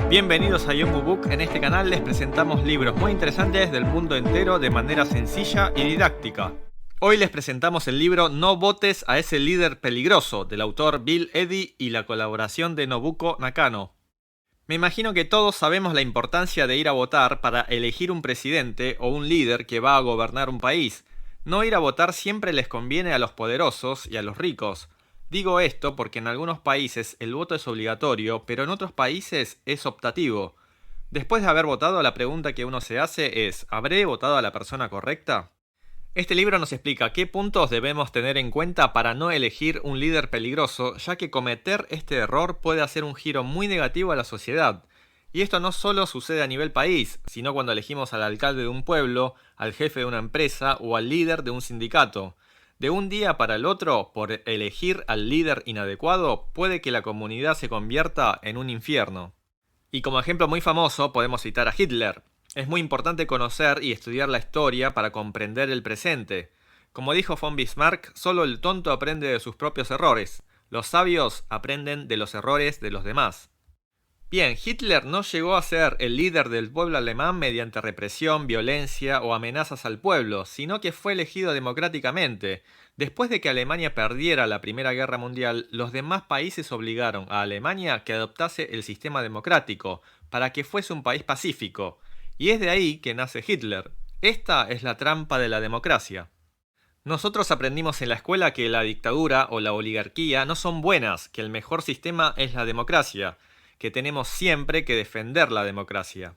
Bienvenidos a Yomu Book. En este canal les presentamos libros muy interesantes del mundo entero de manera sencilla y didáctica. Hoy les presentamos el libro No votes a ese líder peligroso, del autor Bill Eddy y la colaboración de Nobuko Nakano. Me imagino que todos sabemos la importancia de ir a votar para elegir un presidente o un líder que va a gobernar un país. No ir a votar siempre les conviene a los poderosos y a los ricos. Digo esto porque en algunos países el voto es obligatorio, pero en otros países es optativo. Después de haber votado, la pregunta que uno se hace es: ¿habré votado a la persona correcta? Este libro nos explica qué puntos debemos tener en cuenta para no elegir un líder peligroso, ya que cometer este error puede hacer un giro muy negativo a la sociedad. Y esto no solo sucede a nivel país, sino cuando elegimos al alcalde de un pueblo, al jefe de una empresa o al líder de un sindicato. De un día para el otro, por elegir al líder inadecuado, puede que la comunidad se convierta en un infierno. Y como ejemplo muy famoso podemos citar a Hitler. Es muy importante conocer y estudiar la historia para comprender el presente. Como dijo von Bismarck, solo el tonto aprende de sus propios errores. Los sabios aprenden de los errores de los demás. Bien, Hitler no llegó a ser el líder del pueblo alemán mediante represión, violencia o amenazas al pueblo, sino que fue elegido democráticamente. Después de que Alemania perdiera la Primera Guerra Mundial, los demás países obligaron a Alemania que adoptase el sistema democrático, para que fuese un país pacífico. Y es de ahí que nace Hitler. Esta es la trampa de la democracia. Nosotros aprendimos en la escuela que la dictadura o la oligarquía no son buenas, que el mejor sistema es la democracia, que tenemos siempre que defender la democracia.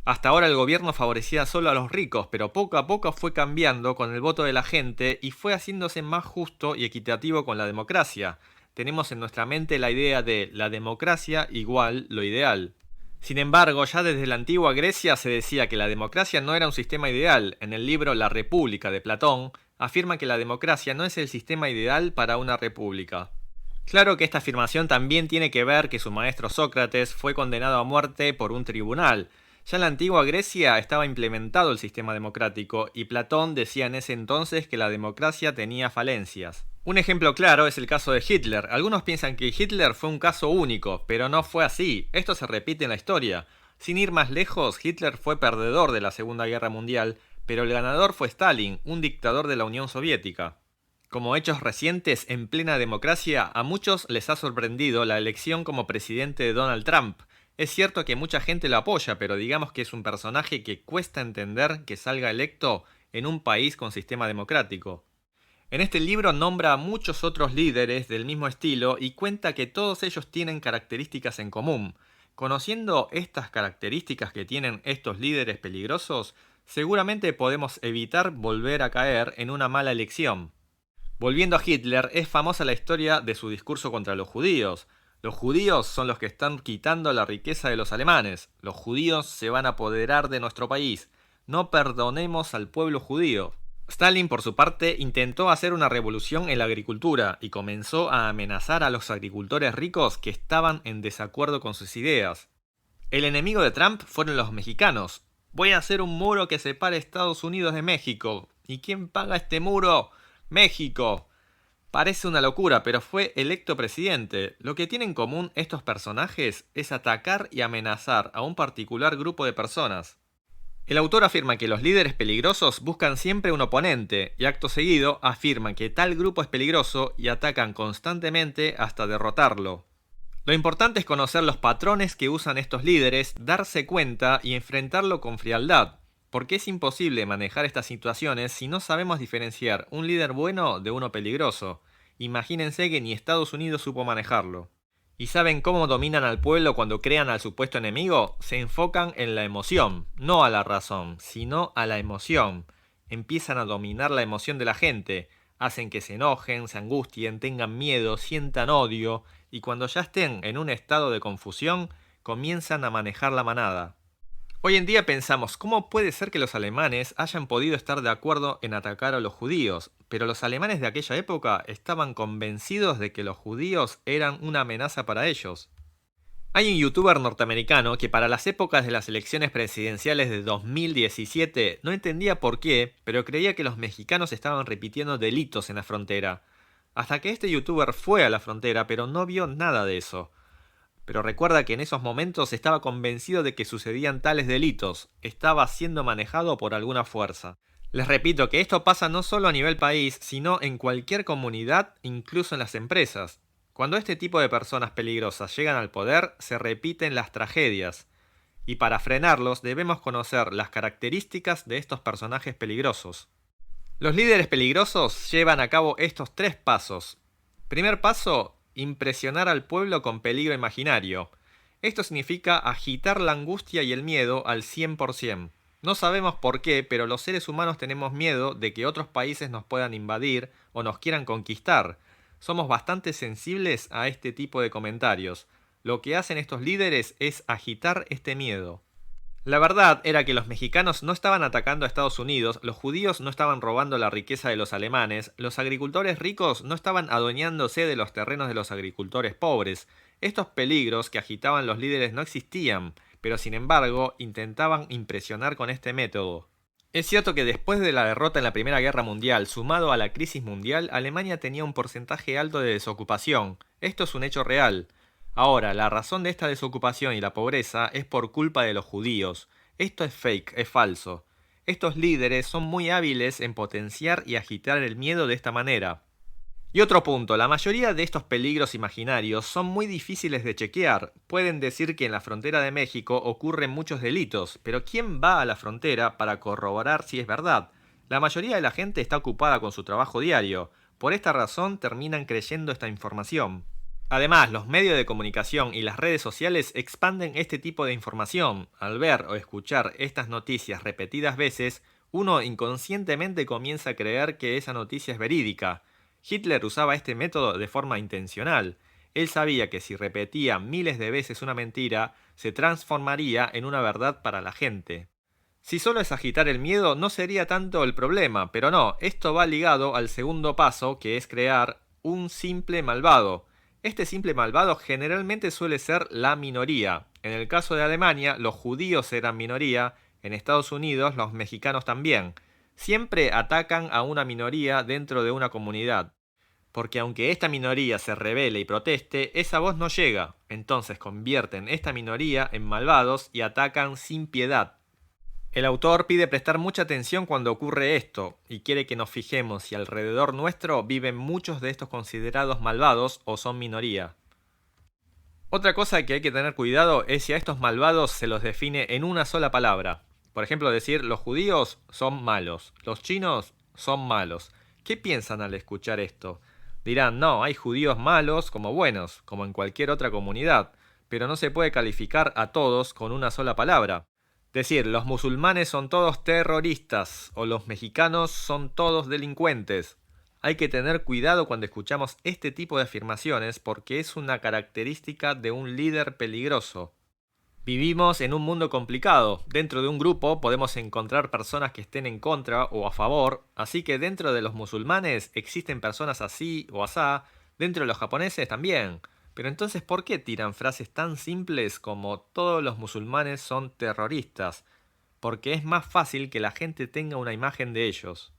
Hasta ahora el gobierno favorecía solo a los ricos, pero poco a poco fue cambiando con el voto de la gente y fue haciéndose más justo y equitativo con la democracia. Tenemos en nuestra mente la idea de la democracia igual lo ideal. Sin embargo, ya desde la antigua Grecia se decía que la democracia no era un sistema ideal. En el libro La República de Platón, afirma que la democracia no es el sistema ideal para una república. Claro que esta afirmación también tiene que ver que su maestro Sócrates fue condenado a muerte por un tribunal. Ya en la antigua Grecia estaba implementado el sistema democrático y Platón decía en ese entonces que la democracia tenía falencias. Un ejemplo claro es el caso de Hitler. Algunos piensan que Hitler fue un caso único, pero no fue así. Esto se repite en la historia. Sin ir más lejos, Hitler fue perdedor de la Segunda Guerra Mundial, pero el ganador fue Stalin, un dictador de la Unión Soviética. Como hechos recientes, en plena democracia, a muchos les ha sorprendido la elección como presidente de Donald Trump. Es cierto que mucha gente lo apoya, pero digamos que es un personaje que cuesta entender que salga electo en un país con sistema democrático. En este libro nombra a muchos otros líderes del mismo estilo y cuenta que todos ellos tienen características en común. Conociendo estas características que tienen estos líderes peligrosos, seguramente podemos evitar volver a caer en una mala elección. Volviendo a Hitler, es famosa la historia de su discurso contra los judíos. Los judíos son los que están quitando la riqueza de los alemanes. Los judíos se van a apoderar de nuestro país. No perdonemos al pueblo judío. Stalin, por su parte, intentó hacer una revolución en la agricultura y comenzó a amenazar a los agricultores ricos que estaban en desacuerdo con sus ideas. El enemigo de Trump fueron los mexicanos. Voy a hacer un muro que separe Estados Unidos de México. ¿Y quién paga este muro? México. Parece una locura, pero fue electo presidente. Lo que tienen en común estos personajes es atacar y amenazar a un particular grupo de personas. El autor afirma que los líderes peligrosos buscan siempre un oponente y acto seguido afirman que tal grupo es peligroso y atacan constantemente hasta derrotarlo. Lo importante es conocer los patrones que usan estos líderes, darse cuenta y enfrentarlo con frialdad. Porque es imposible manejar estas situaciones si no sabemos diferenciar un líder bueno de uno peligroso. Imagínense que ni Estados Unidos supo manejarlo. ¿Y saben cómo dominan al pueblo cuando crean al supuesto enemigo? Se enfocan en la emoción, no a la razón, sino a la emoción. Empiezan a dominar la emoción de la gente, hacen que se enojen, se angustien, tengan miedo, sientan odio, y cuando ya estén en un estado de confusión, comienzan a manejar la manada. Hoy en día pensamos, ¿cómo puede ser que los alemanes hayan podido estar de acuerdo en atacar a los judíos? Pero los alemanes de aquella época estaban convencidos de que los judíos eran una amenaza para ellos. Hay un youtuber norteamericano que para las épocas de las elecciones presidenciales de 2017 no entendía por qué, pero creía que los mexicanos estaban repitiendo delitos en la frontera. Hasta que este youtuber fue a la frontera, pero no vio nada de eso. Pero recuerda que en esos momentos estaba convencido de que sucedían tales delitos, estaba siendo manejado por alguna fuerza. Les repito que esto pasa no solo a nivel país, sino en cualquier comunidad, incluso en las empresas. Cuando este tipo de personas peligrosas llegan al poder, se repiten las tragedias. Y para frenarlos debemos conocer las características de estos personajes peligrosos. Los líderes peligrosos llevan a cabo estos 3 pasos. Primer paso, impresionar al pueblo con peligro imaginario. Esto significa agitar la angustia y el miedo al 100%. No sabemos por qué, pero los seres humanos tenemos miedo de que otros países nos puedan invadir o nos quieran conquistar. Somos bastante sensibles a este tipo de comentarios. Lo que hacen estos líderes es agitar este miedo. La verdad era que los mexicanos no estaban atacando a Estados Unidos, los judíos no estaban robando la riqueza de los alemanes, los agricultores ricos no estaban adueñándose de los terrenos de los agricultores pobres. Estos peligros que agitaban los líderes no existían, pero sin embargo intentaban impresionar con este método. Es cierto que después de la derrota en la Primera Guerra Mundial, sumado a la crisis mundial, Alemania tenía un porcentaje alto de desocupación. Esto es un hecho real. Ahora, la razón de esta desocupación y la pobreza es por culpa de los judíos. Esto es fake, es falso. Estos líderes son muy hábiles en potenciar y agitar el miedo de esta manera. Y otro punto, la mayoría de estos peligros imaginarios son muy difíciles de chequear. Pueden decir que en la frontera de México ocurren muchos delitos, pero ¿quién va a la frontera para corroborar si es verdad? La mayoría de la gente está ocupada con su trabajo diario. Por esta razón terminan creyendo esta información. Además, los medios de comunicación y las redes sociales expanden este tipo de información. Al ver o escuchar estas noticias repetidas veces, uno inconscientemente comienza a creer que esa noticia es verídica. Hitler usaba este método de forma intencional. Él sabía que si repetía miles de veces una mentira, se transformaría en una verdad para la gente. Si solo es agitar el miedo, no sería tanto el problema, pero no, esto va ligado al segundo paso, que es crear un simple malvado. Este simple malvado generalmente suele ser la minoría. En el caso de Alemania, los judíos eran minoría, en Estados Unidos los mexicanos también. Siempre atacan a una minoría dentro de una comunidad. Porque aunque esta minoría se rebele y proteste, esa voz no llega. Entonces convierten esta minoría en malvados y atacan sin piedad. El autor pide prestar mucha atención cuando ocurre esto, y quiere que nos fijemos si alrededor nuestro viven muchos de estos considerados malvados o son minoría. Otra cosa que hay que tener cuidado es si a estos malvados se los define en una sola palabra. Por ejemplo, decir los judíos son malos, los chinos son malos. ¿Qué piensan al escuchar esto? Dirán, no, hay judíos malos como buenos, como en cualquier otra comunidad, pero no se puede calificar a todos con una sola palabra. Decir, los musulmanes son todos terroristas o los mexicanos son todos delincuentes. Hay que tener cuidado cuando escuchamos este tipo de afirmaciones porque es una característica de un líder peligroso. Vivimos en un mundo complicado. Dentro de un grupo podemos encontrar personas que estén en contra o a favor, así que dentro de los musulmanes existen personas así o asá, dentro de los japoneses también. Pero entonces, ¿por qué tiran frases tan simples como todos los musulmanes son terroristas? Porque es más fácil que la gente tenga una imagen de ellos.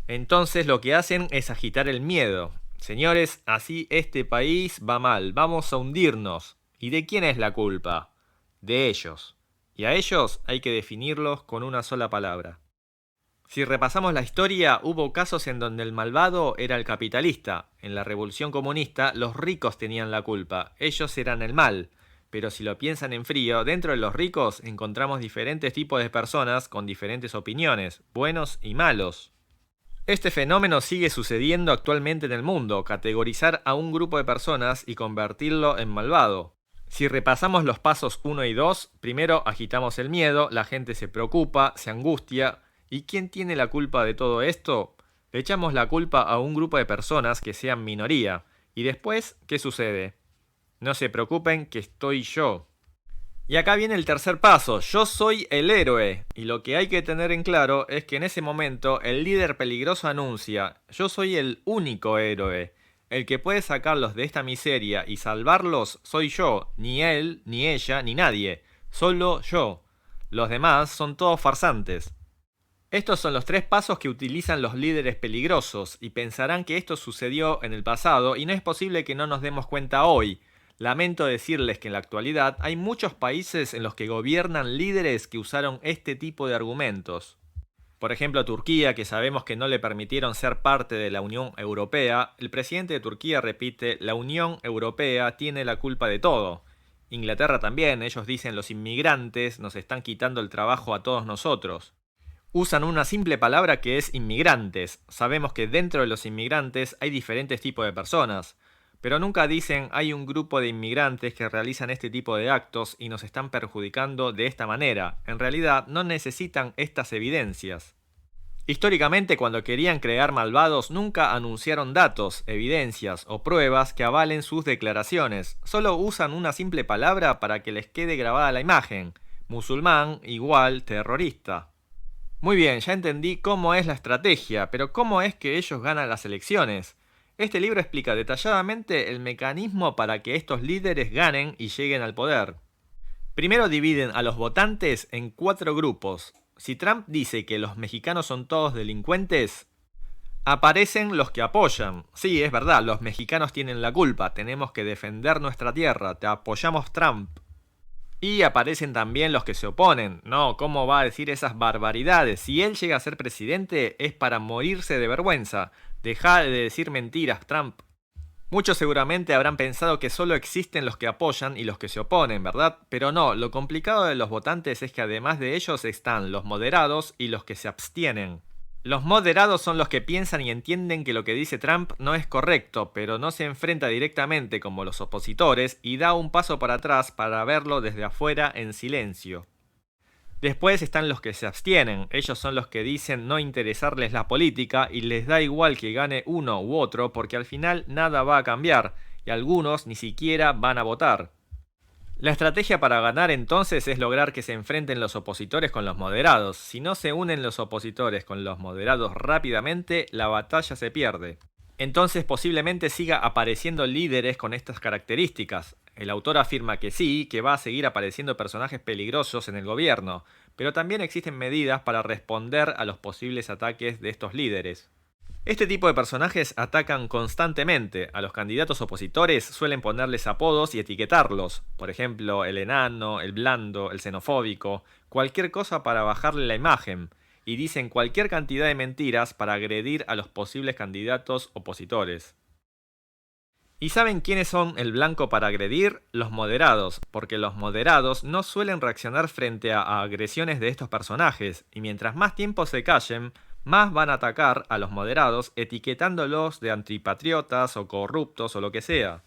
Entonces lo que hacen es agitar el miedo. Señores, así este país va mal, vamos a hundirnos. ¿Y de quién es la culpa? De ellos. Y a ellos hay que definirlos con una sola palabra. Si repasamos la historia, hubo casos en donde el malvado era el capitalista. En la Revolución Comunista, los ricos tenían la culpa, ellos eran el mal. Pero si lo piensan en frío, dentro de los ricos encontramos diferentes tipos de personas con diferentes opiniones, buenos y malos. Este fenómeno sigue sucediendo actualmente en el mundo, categorizar a un grupo de personas y convertirlo en malvado. Si repasamos los pasos 1 y 2, primero agitamos el miedo, la gente se preocupa, se angustia. ¿Y quién tiene la culpa de todo esto? Le echamos la culpa a un grupo de personas que sean minoría. ¿Y después qué sucede? No se preocupen que estoy yo. Y acá viene el tercer paso, yo soy el héroe. Y lo que hay que tener en claro es que en ese momento el líder peligroso anuncia, yo soy el único héroe. El que puede sacarlos de esta miseria y salvarlos soy yo, ni él, ni ella, ni nadie. Solo yo. Los demás son todos farsantes. Estos son los 3 pasos que utilizan los líderes peligrosos y pensarán que esto sucedió en el pasado y no es posible que no nos demos cuenta hoy. Lamento decirles que en la actualidad hay muchos países en los que gobiernan líderes que usaron este tipo de argumentos. Por ejemplo, Turquía, que sabemos que no le permitieron ser parte de la Unión Europea, el presidente de Turquía repite: la Unión Europea tiene la culpa de todo. Inglaterra también, ellos dicen: los inmigrantes nos están quitando el trabajo a todos nosotros. Usan una simple palabra que es inmigrantes. Sabemos que dentro de los inmigrantes hay diferentes tipos de personas, pero nunca dicen: hay un grupo de inmigrantes que realizan este tipo de actos y nos están perjudicando de esta manera. En realidad no necesitan estas evidencias. Históricamente, cuando querían crear malvados, nunca anunciaron datos, evidencias o pruebas que avalen sus declaraciones. Solo usan una simple palabra para que les quede grabada la imagen: musulmán igual terrorista. Muy bien, ya entendí cómo es la estrategia, pero ¿cómo es que ellos ganan las elecciones? Este libro explica detalladamente el mecanismo para que estos líderes ganen y lleguen al poder. Primero dividen a los votantes en 4 grupos. Si Trump dice que los mexicanos son todos delincuentes, aparecen los que apoyan. Sí, es verdad, los mexicanos tienen la culpa, tenemos que defender nuestra tierra, te apoyamos Trump. Y aparecen también los que se oponen. No, ¿cómo va a decir esas barbaridades? Si él llega a ser presidente es para morirse de vergüenza. Deja de decir mentiras, Trump. Muchos seguramente habrán pensado que solo existen los que apoyan y los que se oponen, ¿verdad? Pero no, lo complicado de los votantes es que además de ellos están los moderados y los que se abstienen. Los moderados son los que piensan y entienden que lo que dice Trump no es correcto, pero no se enfrenta directamente como los opositores y da un paso para atrás para verlo desde afuera en silencio. Después están los que se abstienen. Ellos son los que dicen no interesarles la política y les da igual que gane uno u otro porque al final nada va a cambiar y algunos ni siquiera van a votar. La estrategia para ganar entonces es lograr que se enfrenten los opositores con los moderados. Si no se unen los opositores con los moderados rápidamente, la batalla se pierde. Entonces posiblemente siga apareciendo líderes con estas características. El autor afirma que sí, que va a seguir apareciendo personajes peligrosos en el gobierno, pero también existen medidas para responder a los posibles ataques de estos líderes. Este tipo de personajes atacan constantemente. A los candidatos opositores suelen ponerles apodos y etiquetarlos. Por ejemplo, el enano, el blando, el xenofóbico, cualquier cosa para bajarle la imagen. Y dicen cualquier cantidad de mentiras para agredir a los posibles candidatos opositores. ¿Y saben quiénes son el blanco para agredir? Los moderados, porque los moderados no suelen reaccionar frente a agresiones de estos personajes, y mientras más tiempo se callen, más van a atacar a los moderados etiquetándolos de antipatriotas o corruptos o lo que sea.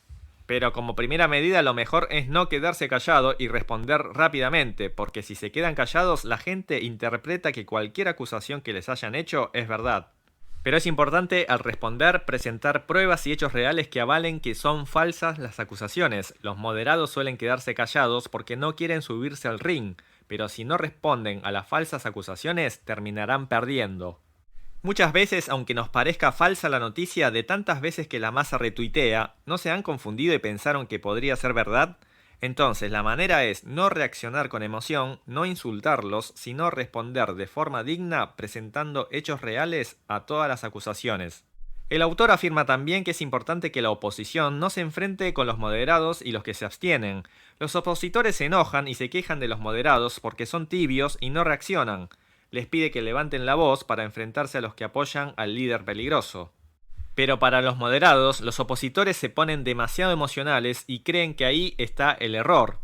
Pero como primera medida lo mejor es no quedarse callado y responder rápidamente, porque si se quedan callados la gente interpreta que cualquier acusación que les hayan hecho es verdad. Pero es importante al responder presentar pruebas y hechos reales que avalen que son falsas las acusaciones. Los moderados suelen quedarse callados porque no quieren subirse al ring, pero si no responden a las falsas acusaciones terminarán perdiendo. Muchas veces, aunque nos parezca falsa la noticia, de tantas veces que la masa retuitea, ¿no se han confundido y pensaron que podría ser verdad? Entonces, la manera es no reaccionar con emoción, no insultarlos, sino responder de forma digna presentando hechos reales a todas las acusaciones. El autor afirma también que es importante que la oposición no se enfrente con los moderados y los que se abstienen. Los opositores se enojan y se quejan de los moderados porque son tibios y no reaccionan. Les pide que levanten la voz para enfrentarse a los que apoyan al líder peligroso. Pero para los moderados, los opositores se ponen demasiado emocionales y creen que ahí está el error.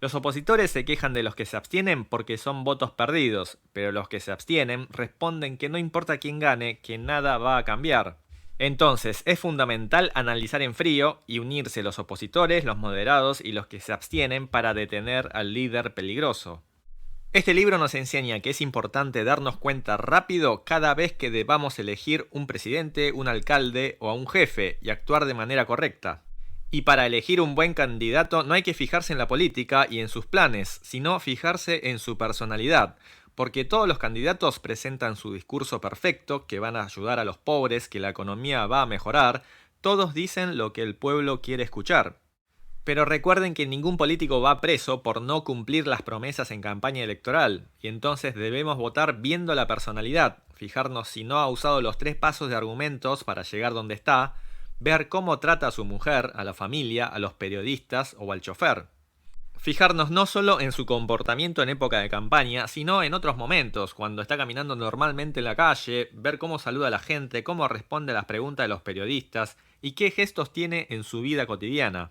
Los opositores se quejan de los que se abstienen porque son votos perdidos, pero los que se abstienen responden que no importa quién gane, que nada va a cambiar. Entonces, es fundamental analizar en frío y unirse los opositores, los moderados y los que se abstienen para detener al líder peligroso. Este libro nos enseña que es importante darnos cuenta rápido cada vez que debamos elegir un presidente, un alcalde o a un jefe y actuar de manera correcta. Y para elegir un buen candidato no hay que fijarse en la política y en sus planes, sino fijarse en su personalidad, porque todos los candidatos presentan su discurso perfecto, que van a ayudar a los pobres, que la economía va a mejorar, todos dicen lo que el pueblo quiere escuchar. Pero recuerden que ningún político va preso por no cumplir las promesas en campaña electoral, y entonces debemos votar viendo la personalidad, fijarnos si no ha usado los 3 pasos de argumentos para llegar donde está, ver cómo trata a su mujer, a la familia, a los periodistas o al chofer. Fijarnos no solo en su comportamiento en época de campaña, sino en otros momentos, cuando está caminando normalmente en la calle, ver cómo saluda a la gente, cómo responde a las preguntas de los periodistas y qué gestos tiene en su vida cotidiana.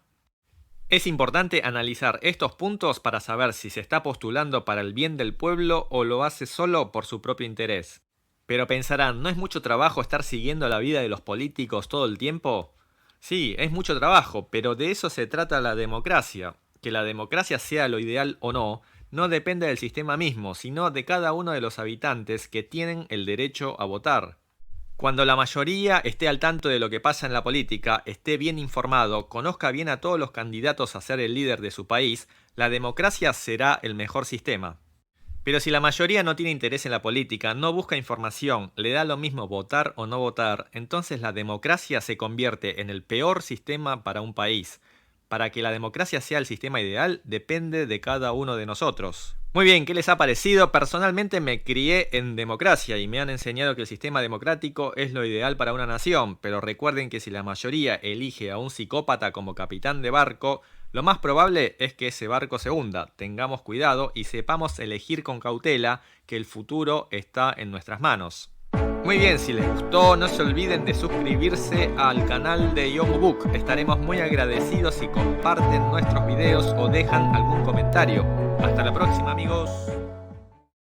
Es importante analizar estos puntos para saber si se está postulando para el bien del pueblo o lo hace solo por su propio interés. Pero pensarán, ¿no es mucho trabajo estar siguiendo la vida de los políticos todo el tiempo? Sí, es mucho trabajo, pero de eso se trata la democracia. Que la democracia sea lo ideal o no, no depende del sistema mismo, sino de cada uno de los habitantes que tienen el derecho a votar. Cuando la mayoría esté al tanto de lo que pasa en la política, esté bien informado, conozca bien a todos los candidatos a ser el líder de su país, la democracia será el mejor sistema. Pero si la mayoría no tiene interés en la política, no busca información, le da lo mismo votar o no votar, entonces la democracia se convierte en el peor sistema para un país. Para que la democracia sea el sistema ideal, depende de cada uno de nosotros. Muy bien, ¿qué les ha parecido? Personalmente me crié en democracia y me han enseñado que el sistema democrático es lo ideal para una nación, pero recuerden que si la mayoría elige a un psicópata como capitán de barco, lo más probable es que ese barco se hunda. Tengamos cuidado y sepamos elegir con cautela, que el futuro está en nuestras manos. Muy bien, si les gustó, no se olviden de suscribirse al canal de Yomobook. Estaremos muy agradecidos si comparten nuestros videos o dejan algún comentario. Hasta la próxima, amigos.